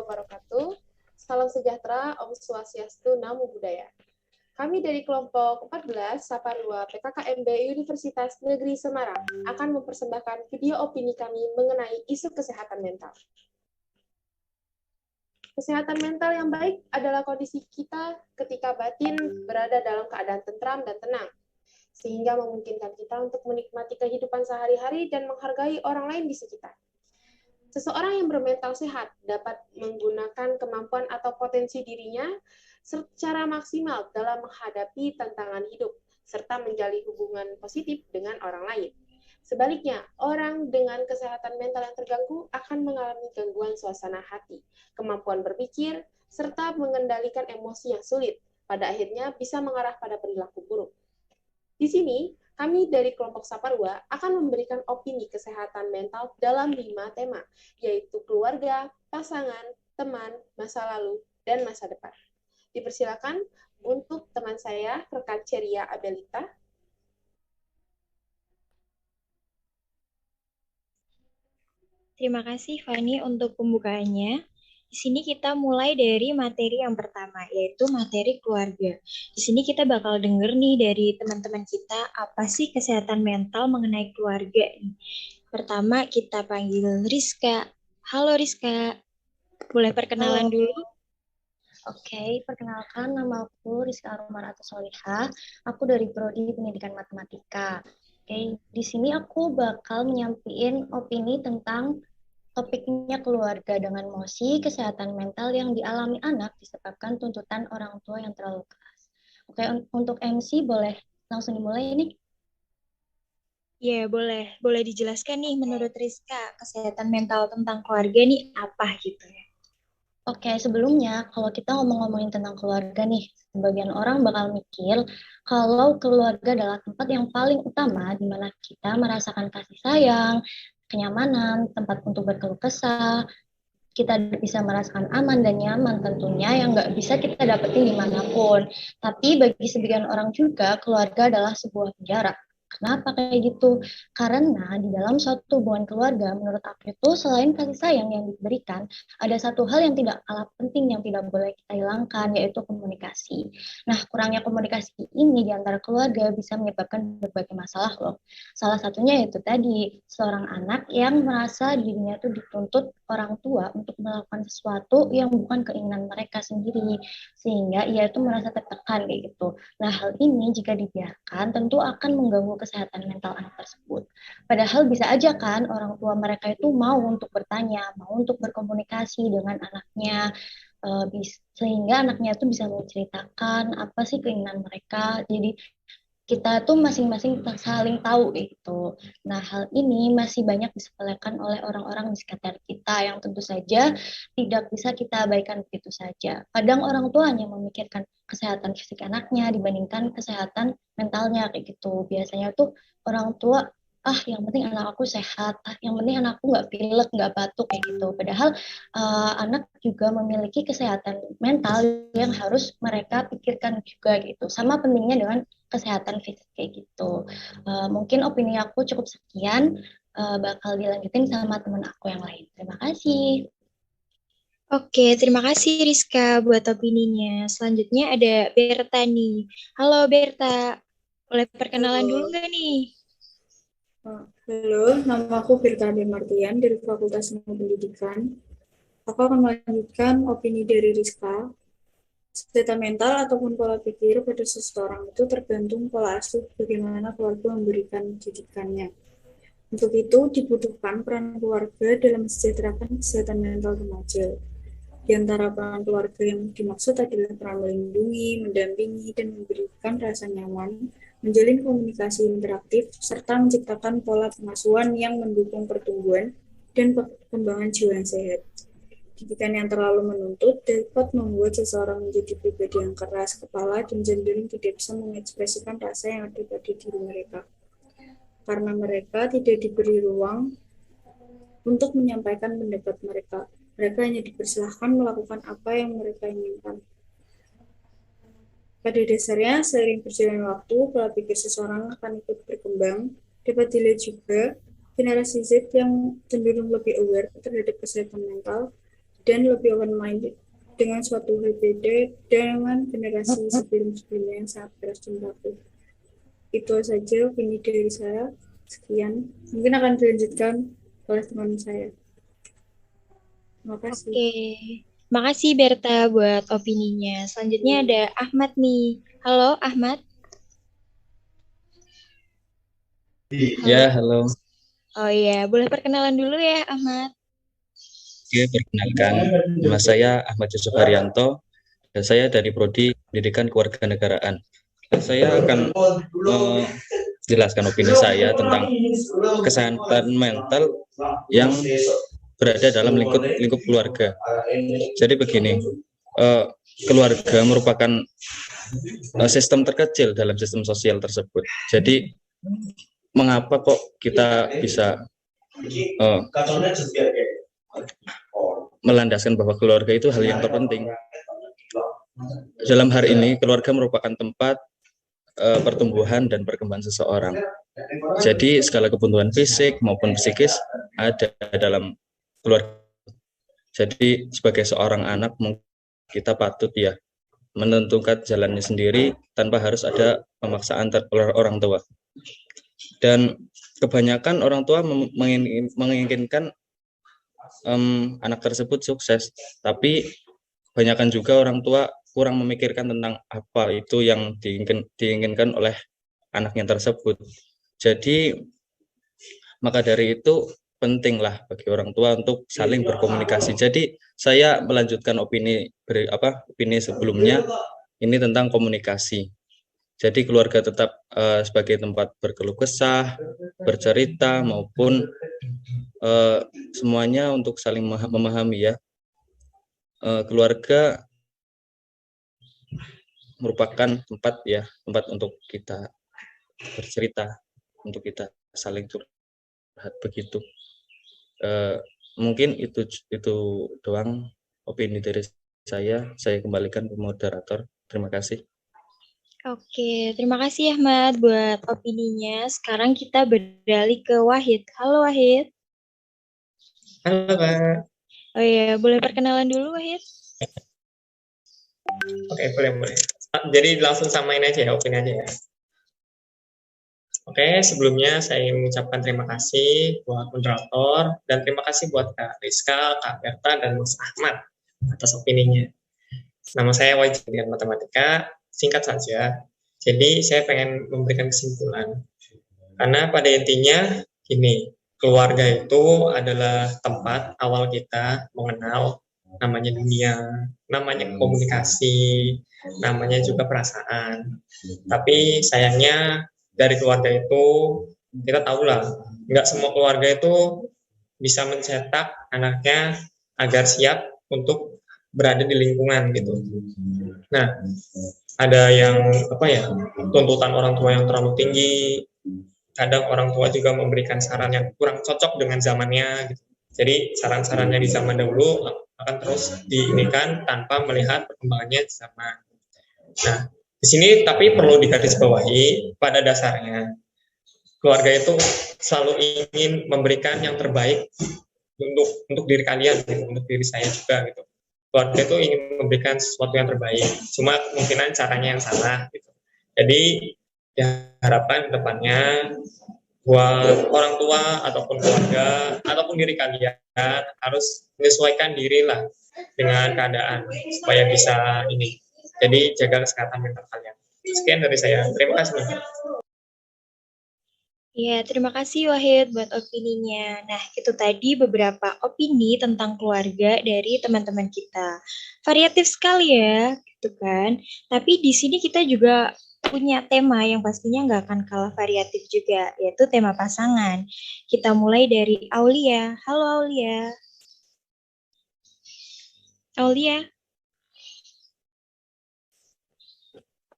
wabarakatuh. Salam sejahtera, Om Swastiastu, Namo Buddhaya. Kami dari kelompok 14 Saparua PKKMB Universitas Negeri Semarang akan mempersembahkan video opini kami mengenai isu kesehatan mental. Kesehatan mental yang baik adalah kondisi kita ketika batin berada dalam keadaan tentram dan tenang, sehingga memungkinkan kita untuk menikmati kehidupan sehari-hari dan menghargai orang lain di sekitar. Seseorang yang bermental sehat dapat menggunakan kemampuan atau potensi dirinya secara maksimal dalam menghadapi tantangan hidup, serta menjalin hubungan positif dengan orang lain. Sebaliknya, orang dengan kesehatan mental yang terganggu akan mengalami gangguan suasana hati, kemampuan berpikir, serta mengendalikan emosi yang sulit. Pada akhirnya bisa mengarah pada perilaku buruk. Di sini, kami dari kelompok Saparua akan memberikan opini kesehatan mental dalam 5 tema, yaitu keluarga, pasangan, teman, masa lalu, dan masa depan. Dipersilakan untuk teman saya, rekan Ceria Abelita. Terima kasih Fani untuk pembukaannya. Di sini kita mulai dari materi yang pertama, yaitu materi keluarga. Di sini kita bakal denger nih dari teman-teman kita, apa sih kesehatan mental mengenai keluarga. Pertama kita panggil Rizka. Halo Rizka, boleh perkenalan Halo. dulu? Oke, perkenalkan nama aku Rizka Arumarata Solihah. Aku dari Prodi Pendidikan Matematika. Oke, di sini aku bakal menyampaikan opini tentang topiknya keluarga dengan emosi, kesehatan mental yang dialami anak disebabkan tuntutan orang tua yang terlalu keras. Oke, untuk MC boleh langsung dimulai nih. Ya, boleh. Boleh dijelaskan nih menurut Rizka, kesehatan mental tentang keluarga nih apa gitu ya? Oke, sebelumnya kalau kita ngomongin tentang keluarga nih, sebagian orang bakal mikir kalau keluarga adalah tempat yang paling utama di mana kita merasakan kasih sayang, kenyamanan, tempat untuk berkeluh kesah, kita bisa merasakan aman dan nyaman tentunya yang nggak bisa kita dapetin dimanapun. Tapi bagi sebagian orang juga keluarga adalah sebuah penjara. Kenapa kayak gitu? Karena di dalam suatu hubungan keluarga, menurut aku itu selain kasih sayang yang diberikan, ada satu hal yang tidak kalah penting yang tidak boleh kita hilangkan, yaitu komunikasi. Nah, kurangnya komunikasi ini di antara keluarga bisa menyebabkan berbagai masalah loh. Salah satunya itu tadi, seorang anak yang merasa dirinya itu dituntut orang tua untuk melakukan sesuatu yang bukan keinginan mereka sendiri, sehingga ia itu merasa tertekan kayak gitu. Nah, hal ini jika dibiarkan tentu akan mengganggu kesehatan mental anak tersebut. Padahal bisa aja kan orang tua mereka itu mau untuk bertanya, mau untuk berkomunikasi dengan anaknya, sehingga anaknya itu bisa menceritakan apa sih keinginan mereka. Jadi kita tuh masing-masing saling tahu gitu. Nah, hal ini masih banyak disepelekan oleh orang-orang di sekitar kita yang tentu saja tidak bisa kita abaikan begitu saja. Kadang orang tua hanya memikirkan kesehatan fisik anaknya dibandingkan kesehatan mentalnya kayak gitu. Biasanya tuh orang tua yang penting anak aku sehat, yang penting anakku nggak pilek, nggak batuk kayak gitu. Padahal anak juga memiliki kesehatan mental yang harus mereka pikirkan juga gitu. Sama pentingnya dengan kesehatan fisik kayak gitu. Mungkin opini aku cukup sekian, bakal dilanjutin sama teman aku yang lain. Terima kasih. Oke, terima kasih Rizka buat opininya. Selanjutnya ada Berta nih. Halo Berta, boleh perkenalan dulu Halo, nggak nih? halo, nama aku Firta Martian dari Fakultas Ilmu Pendidikan. Aku akan melanjutkan opini dari Rizka. Kesehatan mental ataupun pola pikir pada seseorang itu tergantung pola asuh bagaimana keluarga memberikan didikannya. Untuk itu dibutuhkan peran keluarga dalam mensejahterakan kesehatan mental remaja. Di antara peran keluarga yang dimaksud adalah peran melindungi, mendampingi, dan memberikan rasa nyaman, menjalin komunikasi interaktif, serta menciptakan pola pengasuhan yang mendukung pertumbuhan dan perkembangan jiwa yang sehat. Didikan yang terlalu menuntut dapat membuat seseorang menjadi pribadi yang keras kepala dan cenderung tidak bisa mengekspresikan rasa yang ada pada diri mereka. Karena mereka tidak diberi ruang untuk menyampaikan pendapat mereka. Mereka hanya dipersilahkan melakukan apa yang mereka inginkan. Pada dasarnya, seiring berjalannya waktu, pola pikir seseorang akan ikut berkembang. Dapat dilihat juga generasi Z yang cenderung lebih aware terhadap kesehatan mental dan lebih open-minded dengan suatu hal beda dengan generasi sebelum-sebelumnya yang sangat keras dan baku. Itu saja opini dari saya. Sekian. Mungkin akan dilanjutkan oleh teman saya. Terima kasih. Oke, makasih Berta buat opininya. Selanjutnya ada Ahmad nih. Halo Ahmad. Ya, halo. Oh iya, boleh perkenalan dulu ya Ahmad. Oke, perkenalkan. Nama saya Ahmad Yusuf Haryanto, dan saya dari Prodi Pendidikan Kewarganegaraan. Dan saya akan menjelaskan opini saya tentang kesehatan mental yang berada dalam lingkup keluarga. Jadi begini, keluarga merupakan sistem terkecil dalam sistem sosial tersebut. Jadi mengapa kok kita bisa melandaskan bahwa keluarga itu hal yang terpenting? Dalam hari ini, keluarga merupakan tempat pertumbuhan dan perkembangan seseorang. Jadi segala kebutuhan fisik maupun psikis ada dalam keluarga. Jadi sebagai seorang anak, kita patut ya menentukan jalannya sendiri tanpa harus ada pemaksaan oleh orang tua. Dan kebanyakan orang tua menginginkan anak tersebut sukses, tapi kebanyakan juga orang tua kurang memikirkan tentang apa itu yang diinginkan oleh anaknya tersebut. Jadi maka dari itu pentinglah bagi orang tua untuk saling berkomunikasi. Jadi saya melanjutkan opini sebelumnya ini tentang komunikasi. Jadi keluarga tetap sebagai tempat berkeluh kesah, bercerita maupun semuanya untuk saling memahami ya. Keluarga merupakan tempat untuk kita bercerita, untuk kita saling curhat begitu. Mungkin itu doang opini dari saya. Saya kembalikan ke moderator. Terima kasih. Oke, terima kasih Ahmad buat opininya. Sekarang kita beralih ke Wahid. Halo Wahid. Halo Kak. Oh iya, boleh perkenalan dulu Wahid? Oke, boleh. Jadi langsung samain aja ya, opini aja ya. Oke, sebelumnya saya ingin mengucapkan terima kasih buat moderator dan terima kasih buat Kak Rizka, Kak Berta, dan Mas Ahmad atas opininya. Nama saya Wajib dengan Matematika, singkat saja. Jadi saya pengen memberikan kesimpulan. Karena pada intinya gini, keluarga itu adalah tempat awal kita mengenal namanya dunia, namanya komunikasi, namanya juga perasaan. Tapi sayangnya dari keluarga itu kita tahulah, nggak semua keluarga itu bisa mencetak anaknya agar siap untuk berada di lingkungan gitu. Nah, ada yang tuntutan orang tua yang terlalu tinggi. Kadang orang tua juga memberikan saran yang kurang cocok dengan zamannya gitu. Jadi saran-sarannya di zaman dahulu akan terus diinikan tanpa melihat perkembangannya di zaman. Nah, di sini tapi perlu digarisbawahi pada dasarnya keluarga itu selalu ingin memberikan yang terbaik untuk diri kalian gitu, untuk diri saya juga gitu. Keluarga itu ingin memberikan sesuatu yang terbaik, cuma kemungkinan caranya yang salah gitu. Jadi diharapkan depannya buat orang tua ataupun keluarga ataupun diri kalian harus menyesuaikan diri lah dengan keadaan supaya bisa ini. Jadi jaga kesehatan mental kalian. Sekian dari saya. Terima kasih. Ya, terima kasih Wahid buat opininya. Nah, itu tadi beberapa opini tentang keluarga dari teman-teman kita. Variatif sekali ya, gitu kan. Tapi di sini kita juga punya tema yang pastinya nggak akan kalah variatif juga, yaitu tema pasangan. Kita mulai dari Aulia. Halo Aulia. Aulia.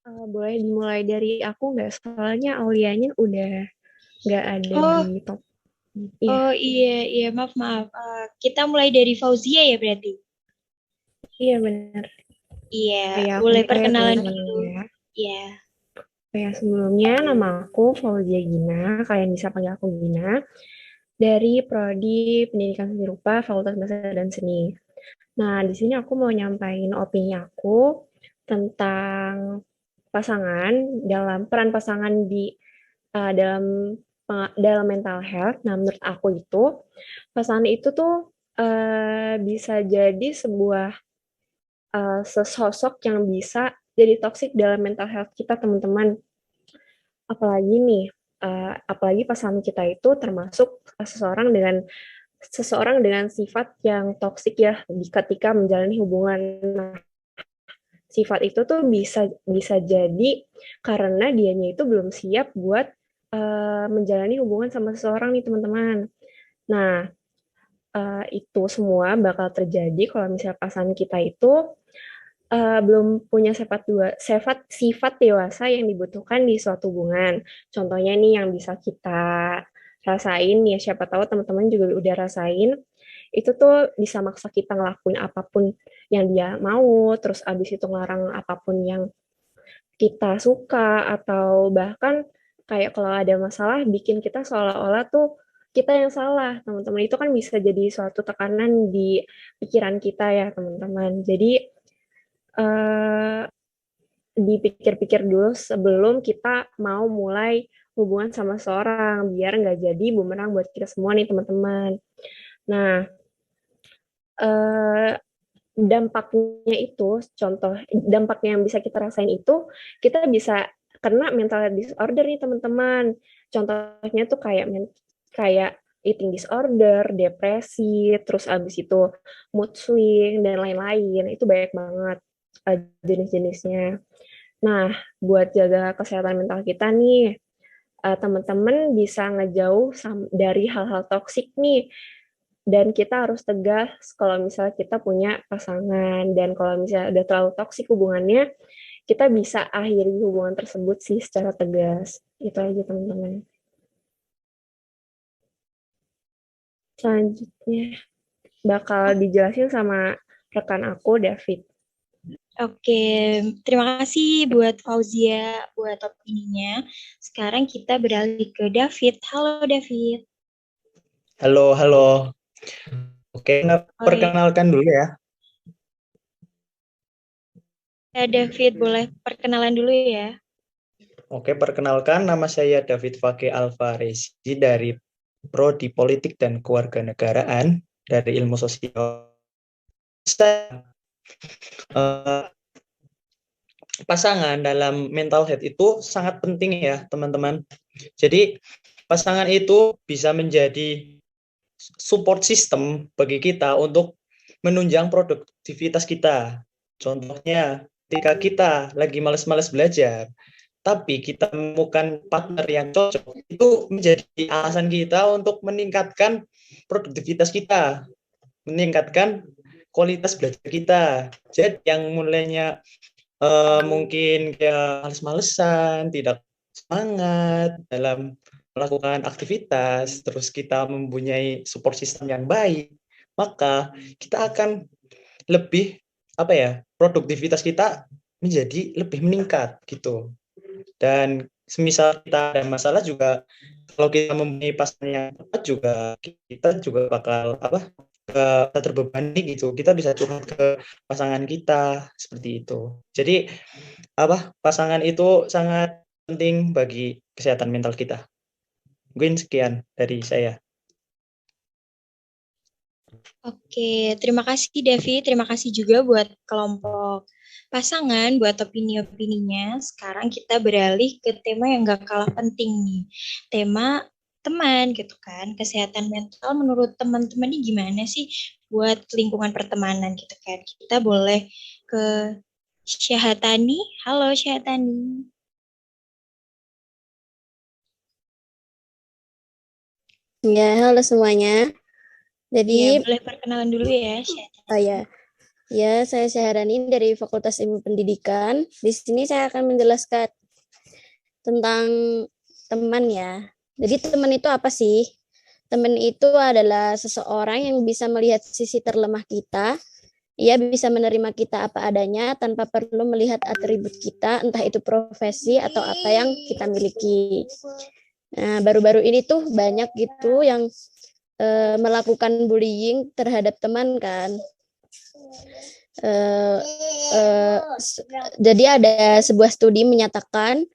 Boleh dimulai dari aku nggak? Soalnya Aulianya udah nggak ada di top. Oh iya, maaf. Kita mulai dari Fauzia ya berarti? Iya benar. Iya, boleh perkenalan dulu. Iya. Ya, sebelumnya nama aku Fauzia Gina, kalian bisa panggil aku Gina, dari Prodi Pendidikan Seni Rupa Fakultas Bahasa dan Seni. Nah, di sini aku mau nyampaikan opini aku tentang pasangan, dalam peran pasangan di dalam mental health. Nah, menurut aku itu pasangan itu tuh bisa jadi sebuah sesosok yang bisa jadi toksik dalam mental health kita, teman-teman. Apalagi nih, apalagi pasangan kita itu termasuk seseorang dengan sifat yang toksik ya ketika menjalani hubungan. Nah, sifat itu tuh bisa bisa jadi karena dianya itu belum siap buat menjalani hubungan sama seseorang nih, teman-teman. Nah, itu semua bakal terjadi kalau misalnya pasangan kita itu belum punya sifat dewasa yang dibutuhkan di suatu hubungan. Contohnya nih yang bisa kita rasain ya, siapa tahu teman-teman juga udah rasain, itu tuh bisa maksa kita ngelakuin apapun yang dia mau, terus abis itu ngelarang apapun yang kita suka, atau bahkan kayak kalau ada masalah bikin kita seolah-olah tuh kita yang salah, teman-teman. Itu kan bisa jadi suatu tekanan di pikiran kita ya, teman-teman. Jadi eh, dipikir-pikir dulu sebelum kita mau mulai hubungan sama seorang, biar nggak jadi bumerang buat kita semua nih, teman-teman. Nah, eh, dampaknya itu, dampaknya yang bisa kita rasain itu, kita bisa kena mental disorder nih, teman-teman. Contohnya tuh kayak eating disorder, depresi, terus abis itu mood swing dan lain-lain. Itu banyak banget jenis-jenisnya. Nah, buat jaga kesehatan mental kita nih, teman-teman bisa ngejauh dari hal-hal toksik nih. Dan kita harus tegas kalau misalnya kita punya pasangan. Dan kalau misalnya udah terlalu toksik hubungannya, kita bisa akhiri hubungan tersebut sih secara tegas. Itu aja, teman-teman. Selanjutnya bakal dijelasin sama rekan aku, David. Oke, terima kasih buat Fauzia buat opininya. Sekarang kita beralih ke David. Halo David. Halo, halo. Oke, perkenalkan dulu ya. Ya, David, boleh perkenalan dulu ya. Oke, perkenalkan nama saya David Fage Alvarezi dari Prodi Politik dan Kewarganegaraan dari Ilmu Sosial. Pasangan dalam mental health itu sangat penting ya, teman-teman. Jadi, pasangan itu bisa menjadi support system bagi kita untuk menunjang produktivitas kita. Contohnya, ketika kita lagi malas-malas belajar, tapi kita menemukan partner yang cocok, itu menjadi alasan kita untuk meningkatkan produktivitas kita, meningkatkan kualitas belajar kita. Jadi yang mulainya mungkin kayak males-malesan, tidak semangat dalam melakukan aktivitas, terus kita mempunyai support system yang baik, maka kita akan lebih produktivitas kita menjadi lebih meningkat gitu. Dan semisal kita ada masalah juga, kalau kita mempunyai pasangan yang tepat juga, kita juga bakal terbebani gitu. Kita bisa curhat ke pasangan kita seperti itu. Jadi pasangan itu sangat penting bagi kesehatan mental kita. Mungkin sekian dari saya. Oke, terima kasih David. Terima kasih juga buat kelompok pasangan, buat opini-opininya. Sekarang kita beralih ke tema yang gak kalah penting nih. Tema teman gitu kan. Kesehatan mental menurut teman-teman ini gimana sih buat lingkungan pertemanan gitu kan. Kita boleh ke Syahatani. Halo Syahatani. Ya, halo semuanya. Jadi, ya, boleh perkenalan dulu ya, Syahatani. Oh ya. Ya, saya Syaharani dari Fakultas Ilmu Pendidikan. Di sini saya akan menjelaskan tentang teman ya. Jadi teman itu apa sih? Teman itu adalah seseorang yang bisa melihat sisi terlemah kita. Ia bisa menerima kita apa adanya tanpa perlu melihat atribut kita, entah itu profesi atau apa yang kita miliki. Nah, baru-baru ini tuh banyak gitu yang melakukan bullying terhadap teman kan. Eh, jadi ada sebuah studi menyatakan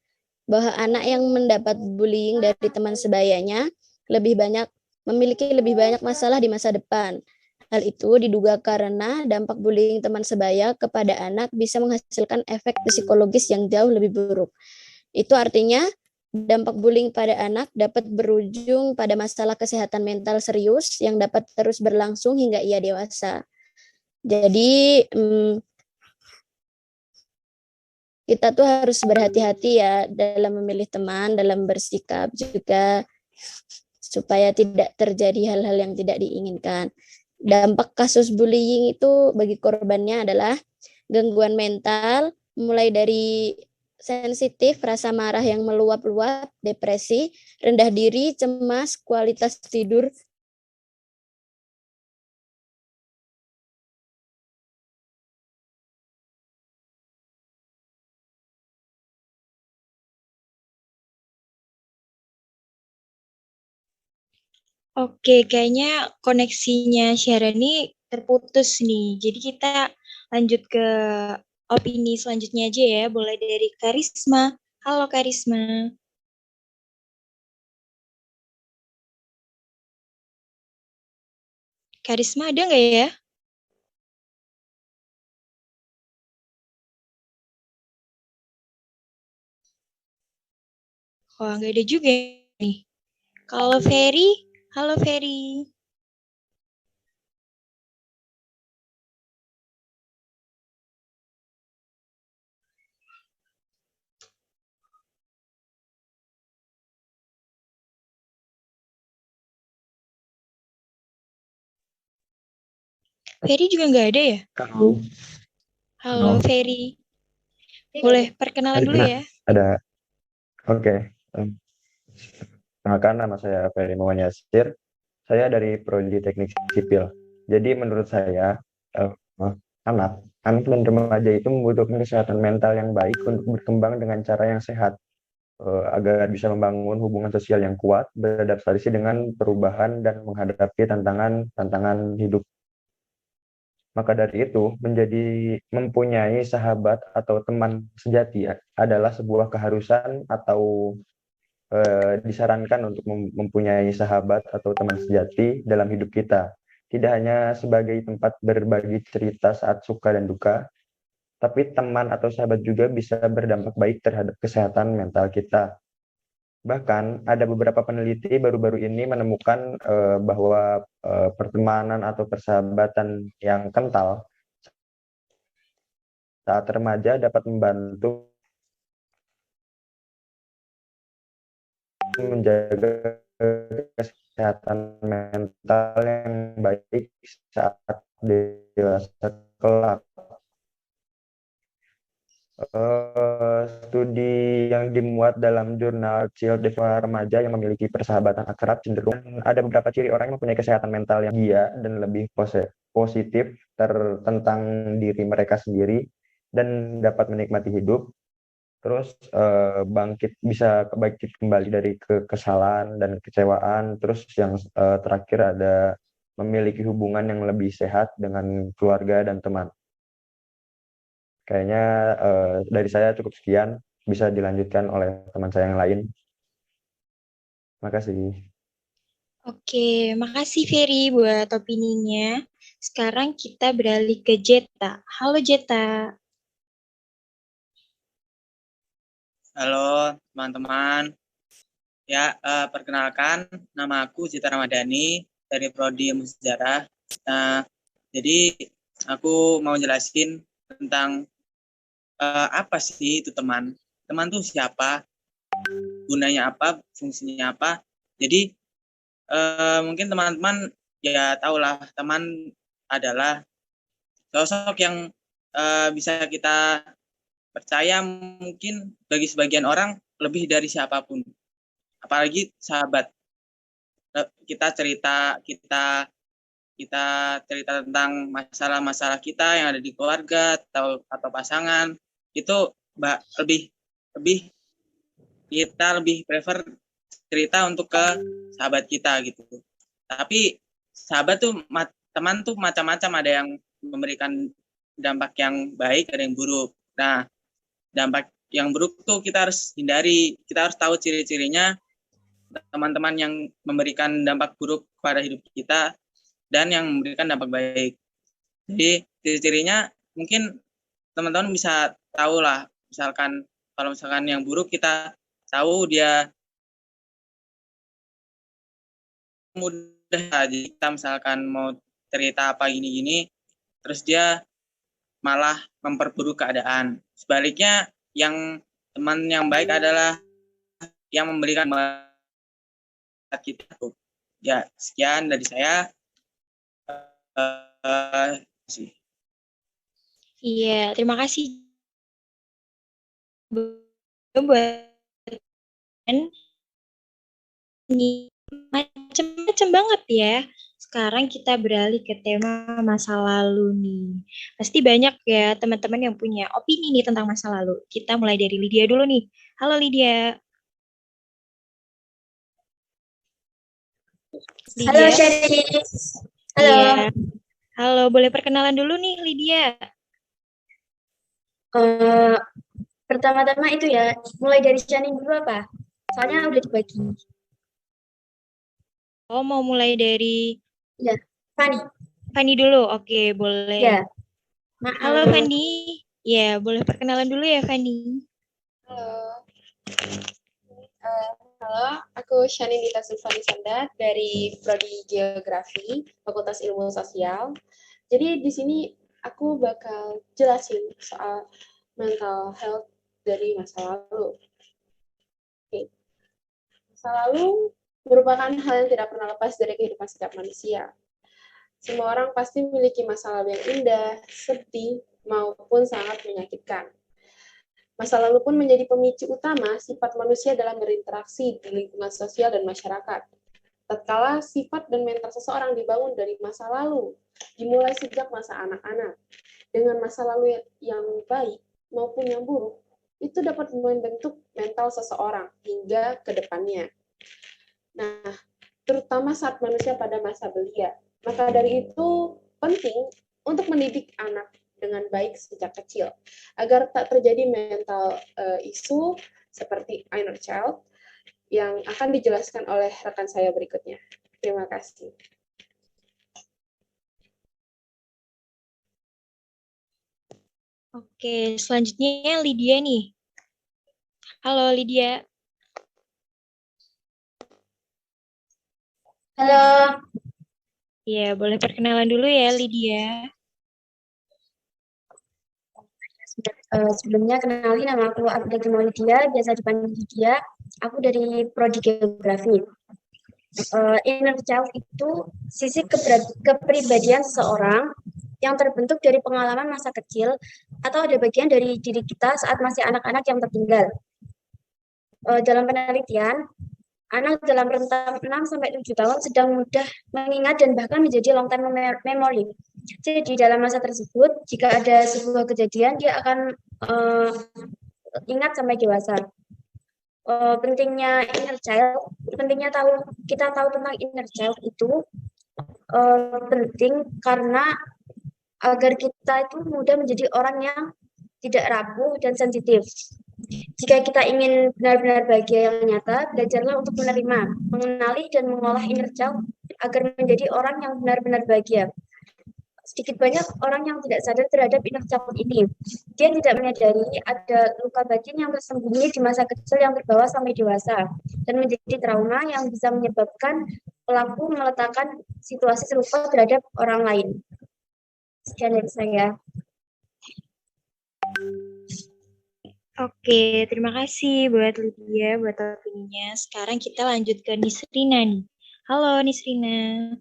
bahwa anak yang mendapat bullying dari teman sebayanya memiliki lebih banyak masalah di masa depan. Hal itu diduga karena dampak bullying teman sebaya kepada anak bisa menghasilkan efek psikologis yang jauh lebih buruk. Itu artinya dampak bullying pada anak dapat berujung pada masalah kesehatan mental serius yang dapat terus berlangsung hingga ia dewasa. Jadi kita tuh harus berhati-hati ya dalam memilih teman, dalam bersikap juga supaya tidak terjadi hal-hal yang tidak diinginkan. Dampak kasus bullying itu bagi korbannya adalah gangguan mental, mulai dari sensitif, rasa marah yang meluap-luap, depresi, rendah diri, cemas, kualitas tidur. Oke, kayaknya koneksinya Syahrini terputus nih. Jadi kita lanjut ke opini selanjutnya aja ya. Boleh dari Karisma. Halo Karisma. Karisma ada nggak ya? Wah, nggak ada juga nih. Kalau Ferry, halo Ferry. Ferry juga nggak ada ya? Halo Ferry. Boleh perkenalan dulu ya. Ada. Oke. Perkenalkan, nama saya Ferry Muhammad Yasir. Saya dari Prodi Teknik Sipil. Jadi menurut saya anak dan remaja itu membutuhkan kesehatan mental yang baik untuk berkembang dengan cara yang sehat, agar bisa membangun hubungan sosial yang kuat, beradaptasi dengan perubahan dan menghadapi tantangan hidup. Maka dari itu, mempunyai sahabat atau teman sejati adalah sebuah keharusan atau disarankan untuk mempunyai sahabat atau teman sejati dalam hidup kita. Tidak hanya sebagai tempat berbagi cerita saat suka dan duka, tapi teman atau sahabat juga bisa berdampak baik terhadap kesehatan mental kita. Bahkan ada beberapa peneliti baru-baru ini menemukan bahwa pertemanan atau persahabatan yang kental saat remaja dapat membantu menjaga kesehatan mental yang baik saat dewasa kelak. Studi yang dimuat dalam jurnal Child Development remaja yang memiliki persahabatan akrab cenderung ada beberapa ciri orang yang mempunyai kesehatan mental yang dia dan lebih positif tentang diri mereka sendiri dan dapat menikmati hidup. Terus bisa bangkit kembali dari kekesalan dan kekecewaan. Terus yang terakhir ada memiliki hubungan yang lebih sehat dengan keluarga dan teman. Kayaknya dari saya cukup sekian, bisa dilanjutkan oleh teman saya yang lain. Makasih. Oke, makasih Ferry buat opininya. Sekarang kita beralih ke Jeta. Halo Jeta. Halo teman-teman. Ya, perkenalkan nama aku Jeta Ramadhani dari Prodi Ilmu Sejarah. Jadi aku mau jelasin tentang apa sih itu teman. Teman tuh siapa? Gunanya apa? Fungsinya apa? Jadi mungkin teman-teman ya tahulah teman adalah sosok yang bisa kita percaya mungkin bagi sebagian orang lebih dari siapapun. Apalagi sahabat. Kita cerita tentang masalah-masalah kita yang ada di keluarga atau pasangan, itu lebih kita lebih prefer cerita untuk ke sahabat kita gitu. Tapi teman tuh macam-macam, ada yang memberikan dampak yang baik, ada yang buruk. Nah, dampak yang buruk tuh kita harus hindari, kita harus tahu ciri-cirinya teman-teman yang memberikan dampak buruk pada hidup kita dan yang memberikan dampak baik. Jadi ciri-cirinya mungkin teman-teman bisa tahu lah, misalkan kalau misalkan yang buruk kita tahu dia mudah, jadi kita misalkan mau cerita apa gini-gini, terus dia malah memperburuk keadaan. Sebaliknya yang teman yang baik adalah yang memberikan kita. Ya, sekian dari saya. Iya, terima kasih buat ini macam-macam banget ya. Sekarang kita beralih ke tema masa lalu nih. Pasti banyak ya teman-teman yang punya opini nih tentang masa lalu. Kita mulai dari Lydia dulu nih. Halo Lydia. Halo Sherry. Halo. Iya. Halo, boleh perkenalan dulu nih Lydia. Pertama-tama itu ya, mulai dari Shani dulu apa? Soalnya udah dibagi. Oh, mau mulai dari ya, Fani. Fani dulu, oke boleh. Ya. Halo Fani. Ya, boleh perkenalan dulu ya Fani. Halo. Halo, aku Shani Nita Sulfani Sandat dari Prodi Geografi, Fakultas Ilmu Sosial. Jadi di sini aku bakal jelasin soal mental health dari masa lalu. Oke. Masa lalu merupakan hal yang tidak pernah lepas dari kehidupan setiap manusia. Semua orang pasti memiliki masa lalu yang indah, sedih, maupun sangat menyakitkan. Masa lalu pun menjadi pemicu utama sifat manusia dalam berinteraksi di lingkungan sosial dan masyarakat. Tatkala sifat dan mental seseorang dibangun dari masa lalu, dimulai sejak masa anak-anak. Dengan masa lalu yang baik maupun yang buruk, itu dapat membentuk mental seseorang hingga ke depannya. Nah, terutama saat manusia pada masa belia. Maka dari itu penting untuk mendidik anak dengan baik sejak kecil, agar tak terjadi mental isu seperti inner child yang akan dijelaskan oleh rekan saya berikutnya. Terima kasih. Oke, selanjutnya Lydia nih. Halo Lydia. Halo. Ya, boleh perkenalan dulu ya Lydia. Sebelumnya kenalin, nama aku Abdul Lydia, biasa dipanggil Lydia. Aku dari Prodi Geografi. Inner child itu sisi kepribadian seseorang yang terbentuk dari pengalaman masa kecil atau ada bagian dari diri kita saat masih anak-anak yang tertinggal. Dalam penelitian, anak dalam rentang 6-7 tahun sedang mudah mengingat dan bahkan menjadi long time memory. Jadi dalam masa tersebut, jika ada sebuah kejadian, dia akan ingat sampai dewasa. Pentingnya inner child, pentingnya kita tahu tentang inner child itu penting karena agar kita itu mudah menjadi orang yang tidak rapuh dan sensitif. Jika kita ingin benar-benar bahagia yang nyata, belajarlah untuk menerima, mengenali, dan mengolah inner child agar menjadi orang yang benar-benar bahagia. Sedikit banyak orang yang tidak sadar terhadap inner child ini. Dia tidak menyadari ada luka batin yang tersembunyi di masa kecil yang terbawa sampai dewasa, dan menjadi trauma yang bisa menyebabkan pelaku meletakkan situasi serupa terhadap orang lain. Sekian dari saya. Oke, terima kasih buat Lydia, buat opininya. Sekarang kita lanjut ke Nisrina nih. Halo Nisrina.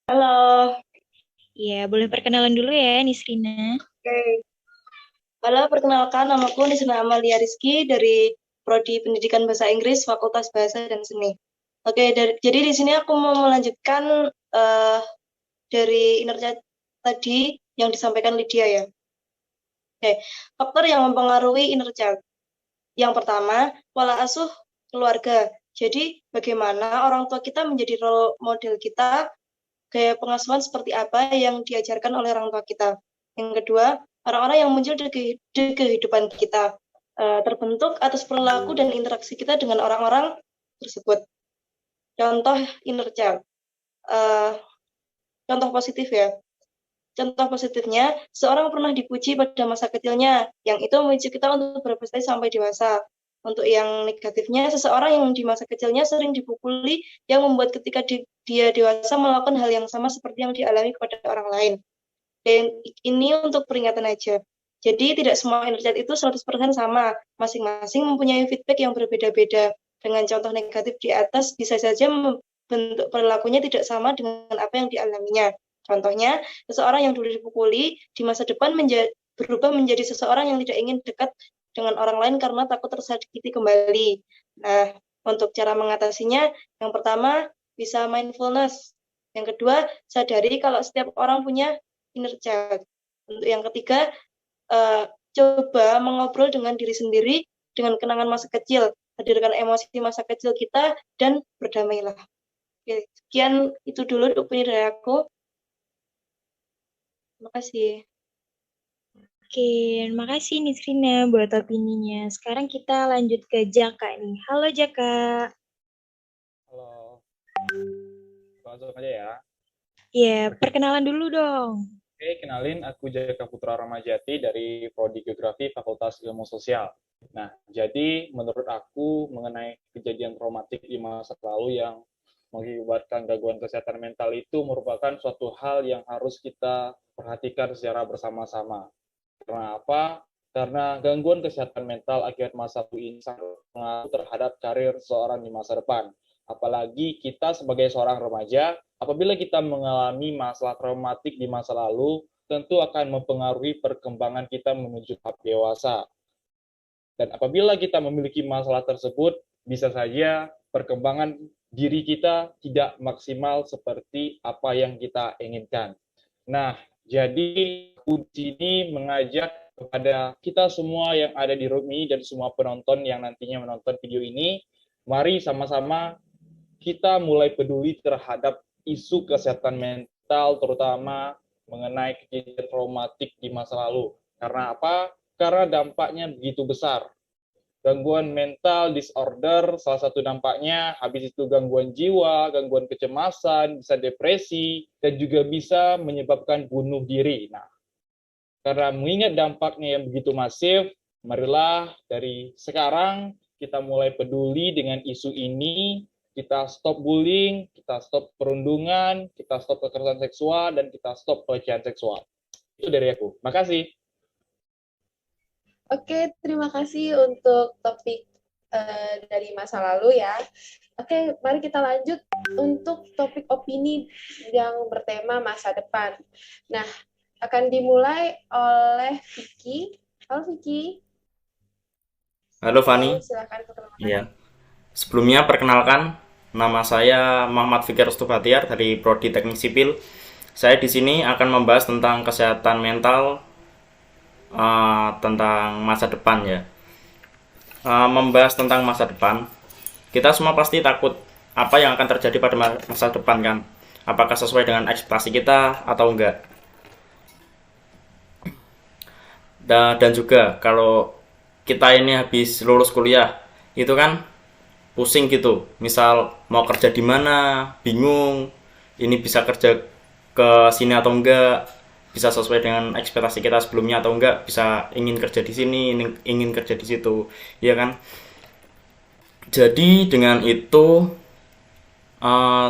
Halo. Iya, boleh perkenalan dulu ya Nisrina. Oke. Halo, perkenalkan namaku Nisrina Amalia Rizky dari Prodi Pendidikan Bahasa Inggris, Fakultas Bahasa dan Seni. Oke, jadi di sini aku mau melanjutkan dari inner child tadi yang disampaikan Lydia ya. Oke, faktor yang mempengaruhi inner child. Yang pertama, pola asuh keluarga. Jadi, bagaimana orang tua kita menjadi role model kita gaya pengasuhan seperti apa yang diajarkan oleh orang tua kita. Yang kedua, orang-orang yang muncul di kehidupan kita, terbentuk atas perilaku dan interaksi kita dengan orang-orang tersebut. Contoh inner child, contoh positif ya. Contoh positifnya, seorang pernah dipuji pada masa kecilnya, yang itu memicu kita untuk berprestasi sampai dewasa. Untuk yang negatifnya, seseorang yang di masa kecilnya sering dipukuli, yang membuat ketika dia dewasa melakukan hal yang sama seperti yang dialami kepada orang lain. Dan ini untuk peringatan aja. Jadi tidak semua inner child itu 100% sama, masing-masing mempunyai feedback yang berbeda-beda. Dengan contoh negatif di atas, bisa saja bentuk perilakunya tidak sama dengan apa yang dialaminya. Contohnya, seseorang yang dulu dipukuli, di masa depan berubah menjadi seseorang yang tidak ingin dekat dengan orang lain karena takut tersakiti kembali. Nah, untuk cara mengatasinya, yang pertama, bisa mindfulness. Yang kedua, sadari kalau setiap orang punya inner child. Untuk yang ketiga, coba mengobrol dengan diri sendiri, dengan kenangan masa kecil. Hadirkan emosi masa kecil kita, dan berdamailah. Oke, sekian itu dulu opini dari aku. Terima kasih. Oke, makasih Nisrina buat opininya. Sekarang kita lanjut ke Jaka nih. Halo Jaka. Halo. Langsung aja ya. Iya, perkenalan dulu dong. Oke, kenalin aku Jaka Putra Ramajati dari Prodi Geografi Fakultas Ilmu Sosial. Nah, jadi menurut aku mengenai kejadian traumatik di masa lalu yang mengakibatkan gangguan kesehatan mental itu merupakan suatu hal yang harus kita perhatikan secara bersama-sama. Karena apa? Karena gangguan kesehatan mental akibat masa lalu ini sangat berpengaruh terhadap karir seseorang di masa depan. Apalagi kita sebagai seorang remaja, apabila kita mengalami masalah traumatik di masa lalu, tentu akan mempengaruhi perkembangan kita menuju tahap dewasa. Dan apabila kita memiliki masalah tersebut, bisa saja perkembangan diri kita tidak maksimal seperti apa yang kita inginkan. Nah, jadi aku di sini mengajak kepada kita semua yang ada di room ini dan semua penonton yang nantinya menonton video ini, mari sama-sama kita mulai peduli terhadap isu kesehatan mental, terutama mengenai kejadian traumatik di masa lalu. Karena apa? Karena dampaknya begitu besar. Gangguan mental disorder, salah satu dampaknya, habis itu gangguan jiwa, gangguan kecemasan, bisa depresi, dan juga bisa menyebabkan bunuh diri. Nah, karena mengingat dampaknya yang begitu masif, marilah dari sekarang kita mulai peduli dengan isu ini, kita stop bullying, kita stop perundungan, kita stop kekerasan seksual, dan kita stop pelecehan seksual. Itu dari aku. Makasih. Oke, terima kasih untuk topik dari masa lalu ya. Oke, mari kita lanjut untuk topik opini yang bertema masa depan. Nah, akan dimulai oleh Vicky. Halo Vicky. Halo Fani. Silakan perkenalkan. Iya. Sebelumnya perkenalkan, nama saya Muhammad Fikir Stubatiar dari Prodi Teknik Sipil. Saya di sini akan membahas tentang kesehatan mental, tentang masa depan ya. Membahas tentang masa depan, kita semua pasti takut apa yang akan terjadi pada masa depan kan. Apakah sesuai dengan ekspektasi kita atau enggak. Dan juga kalau kita ini habis lulus kuliah, itu kan pusing gitu. Misal mau kerja di mana, bingung, ini bisa kerja ke sini atau enggak, bisa sesuai dengan ekspektasi kita sebelumnya atau enggak, bisa ingin kerja di sini, ingin kerja di situ, ya kan? Jadi dengan itu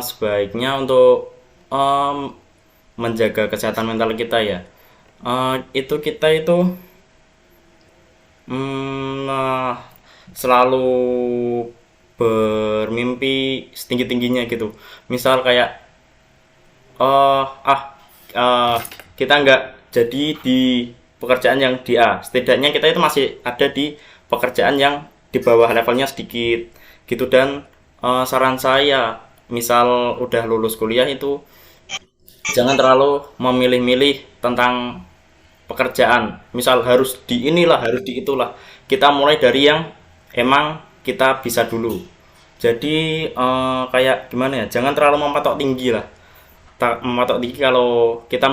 sebaiknya untuk menjaga kesehatan mental kita ya, itu kita itu selalu bermimpi setinggi-tingginya gitu. Misal kayak kita nggak jadi di pekerjaan yang di A, setidaknya kita itu masih ada di pekerjaan yang di bawah levelnya sedikit gitu. Dan saran saya, misal udah lulus kuliah itu jangan terlalu memilih-milih tentang pekerjaan, misal harus di inilah, harus di itulah. Kita mulai dari yang emang kita bisa dulu. Jadi kayak gimana ya, jangan terlalu mematok tinggi lah. mematok tinggi kalau kita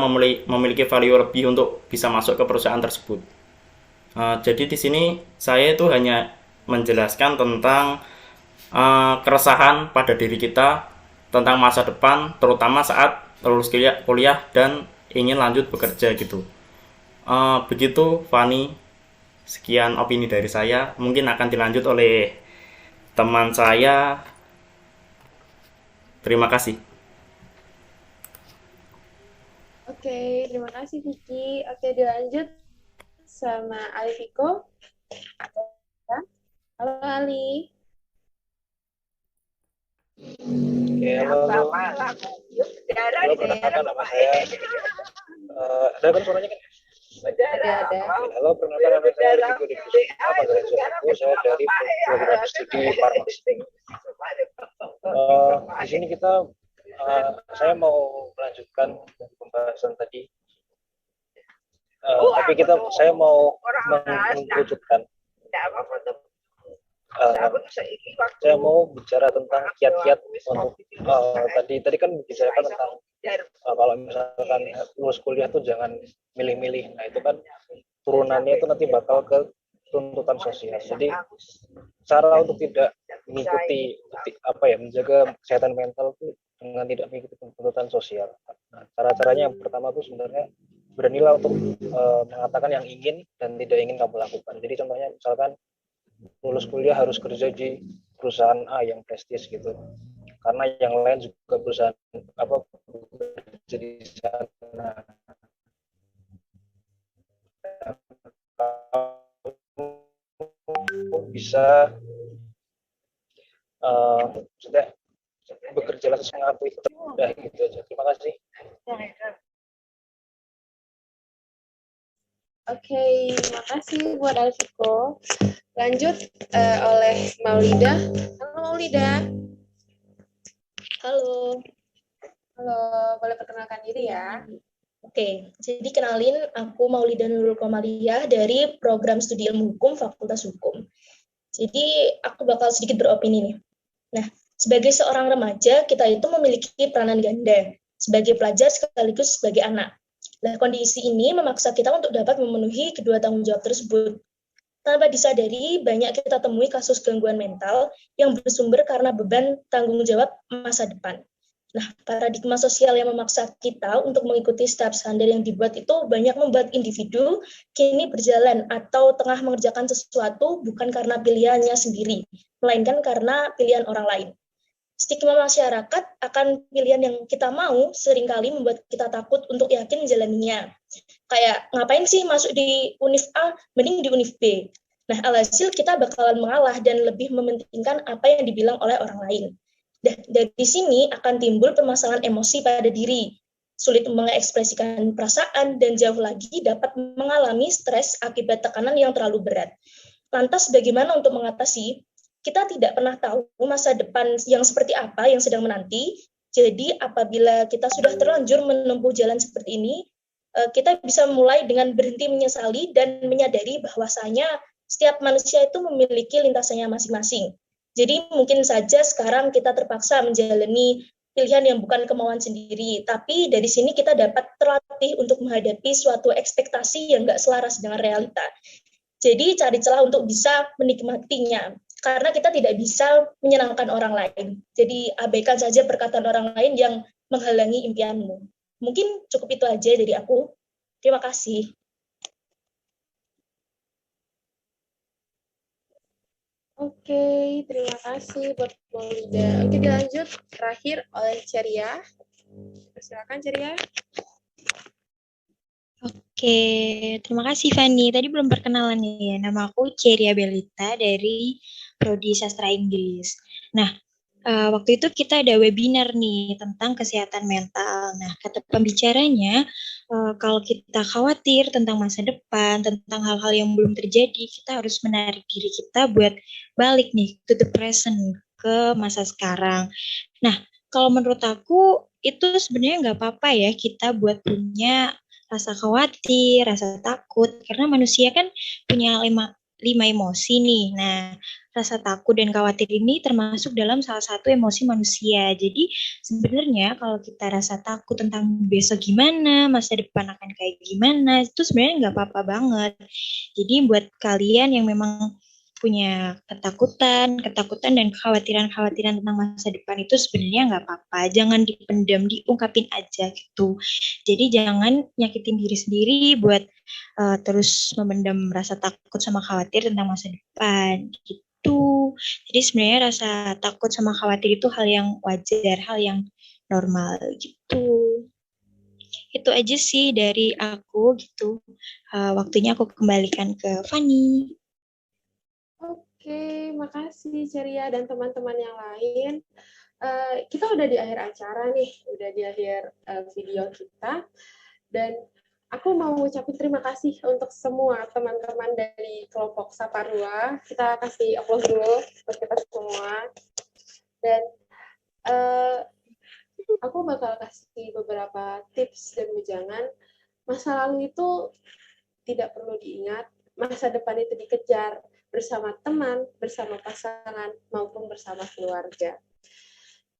memiliki value lebih untuk bisa masuk ke perusahaan tersebut. Jadi di sini saya itu hanya menjelaskan tentang keresahan pada diri kita tentang masa depan, terutama saat lulus kuliah dan ingin lanjut bekerja gitu. Begitu Fani, sekian opini dari saya. Mungkin akan dilanjut oleh teman saya. Terima kasih. Oke, terima kasih Vicky. Oke, dilanjut sama Ali Viko. Halo Ali. Oke, halo. Halo, perkenalkan nama saya. Ada kan suaranya kan? Ada. Halo, perkenalkan nama saya Viko Dikusuma, panggilan suamiku. Saya dari program studi farmasi. Di sini saya mau melanjutkan pembahasan tadi. Tapi saya mau mengkerucutkan. Saya mau bicara tentang kiat-kiat untuk tadi kan bicarakan tentang kalau misalkan lulus kuliah tuh jangan milih-milih. Nah itu kan turunannya itu nanti bakal ke tuntutan sosial. Jadi cara untuk tidak mengikuti menjaga kesehatan mental itu dengan tidak mengikuti tuntutan sosial. Nah, cara-caranya yang pertama tuh sebenarnya beranilah untuk mengatakan yang ingin dan tidak ingin kamu lakukan. Jadi contohnya misalkan lulus kuliah harus kerja di perusahaan A yang prestis gitu, karena yang lain juga perusahaan bekerja di sana. Bisa sudah bekerja langsung mengakui udah gitu aja. Terima kasih. Oke, terima kasih buat Alviko. Lanjut oleh Maulida. Halo Maulida. Halo. Halo, boleh perkenalkan diri ya? Oke, jadi kenalin aku Maulida Nurul Komaliyah dari program studi ilmu hukum Fakultas Hukum. Jadi aku bakal sedikit beropini nih. Nah, sebagai seorang remaja, kita itu memiliki peranan ganda sebagai pelajar sekaligus sebagai anak. Nah, kondisi ini memaksa kita untuk dapat memenuhi kedua tanggung jawab tersebut. Tanpa disadari, banyak kita temui kasus gangguan mental yang bersumber karena beban tanggung jawab masa depan. Nah, paradigma sosial yang memaksa kita untuk mengikuti setiap standar yang dibuat itu banyak membuat individu kini berjalan atau tengah mengerjakan sesuatu bukan karena pilihannya sendiri, melainkan karena pilihan orang lain. Stigma masyarakat akan pilihan yang kita mau seringkali membuat kita takut untuk yakin menjalaninya. Kayak, ngapain sih masuk di univ A, mending di univ B. Nah, alhasil kita bakalan mengalah dan lebih mementingkan apa yang dibilang oleh orang lain. Dari sini akan timbul permasalahan emosi pada diri, sulit mengekspresikan perasaan, dan jauh lagi dapat mengalami stres akibat tekanan yang terlalu berat. Lantas bagaimana untuk mengatasi? Kita tidak pernah tahu masa depan yang seperti apa yang sedang menanti. Jadi apabila kita sudah terlanjur menempuh jalan seperti ini, kita bisa mulai dengan berhenti menyesali dan menyadari bahwasanya setiap manusia itu memiliki lintasannya masing-masing. Jadi mungkin saja sekarang kita terpaksa menjalani pilihan yang bukan kemauan sendiri, tapi dari sini kita dapat terlatih untuk menghadapi suatu ekspektasi yang nggak selaras dengan realita. Jadi cari celah untuk bisa menikmatinya. Karena kita tidak bisa menyenangkan orang lain. Jadi abaikan saja perkataan orang lain yang menghalangi impianmu. Mungkin cukup itu aja dari aku. Terima kasih. Oke, terima kasih buat Maulida. Oke, dilanjut terakhir oleh Ceria. Silakan Ceria. Oke, terima kasih Fanny. Tadi belum perkenalan nih ya. Nama aku Ceria Belita dari Prodi Sastra Inggris. Nah, waktu itu kita ada webinar nih tentang kesehatan mental. Nah, kata pembicaranya, kalau kita khawatir tentang masa depan, tentang hal-hal yang belum terjadi, kita harus menarik diri kita buat balik nih to the present, ke masa sekarang. Nah, kalau menurut aku itu sebenarnya nggak apa-apa ya kita buat punya rasa khawatir, rasa takut, karena manusia kan punya lima emosi nih. Nah, rasa takut dan khawatir ini termasuk dalam salah satu emosi manusia. Jadi sebenarnya kalau kita rasa takut tentang besok gimana, masa depan akan kayak gimana, itu sebenarnya nggak apa-apa banget. Jadi buat kalian yang memang punya ketakutan dan kekhawatiran tentang masa depan itu sebenarnya nggak apa-apa. Jangan dipendam, diungkapin aja gitu. Jadi jangan nyakitin diri sendiri buat terus memendam rasa takut sama khawatir tentang masa depan gitu. Jadi sebenarnya rasa takut sama khawatir itu hal yang wajar, hal yang normal gitu. Itu aja sih dari aku gitu. Waktunya aku kembalikan ke Fani. Oke, makasih Ceria dan teman-teman yang lain. Kita udah di akhir acara nih, udah di akhir video kita. Dan aku mau ucapin terima kasih untuk semua teman-teman dari kelompok Saparua. Kita kasih aplaus dulu buat kita semua. Dan aku bakal kasih beberapa tips dan wejangan. Masa lalu itu tidak perlu diingat, masa depan itu dikejar bersama teman, bersama pasangan, maupun bersama keluarga.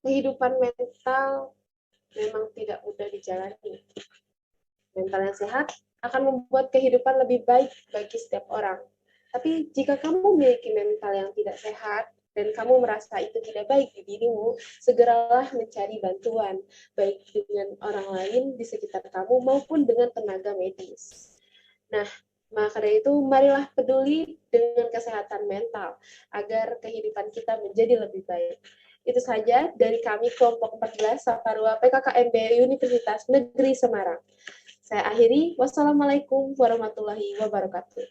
Kehidupan mental memang tidak mudah dijalani. Mental yang sehat akan membuat kehidupan lebih baik bagi setiap orang. Tapi jika kamu memiliki mental yang tidak sehat, dan kamu merasa itu tidak baik di dirimu, segeralah mencari bantuan, baik dengan orang lain di sekitar kamu maupun dengan tenaga medis. Nah, maka dari itu, marilah peduli dengan kesehatan mental, agar kehidupan kita menjadi lebih baik. Itu saja dari kami kelompok 14 Saparua PKKMB Universitas Negeri Semarang. Saya akhiri, wassalamualaikum warahmatullahi wabarakatuh.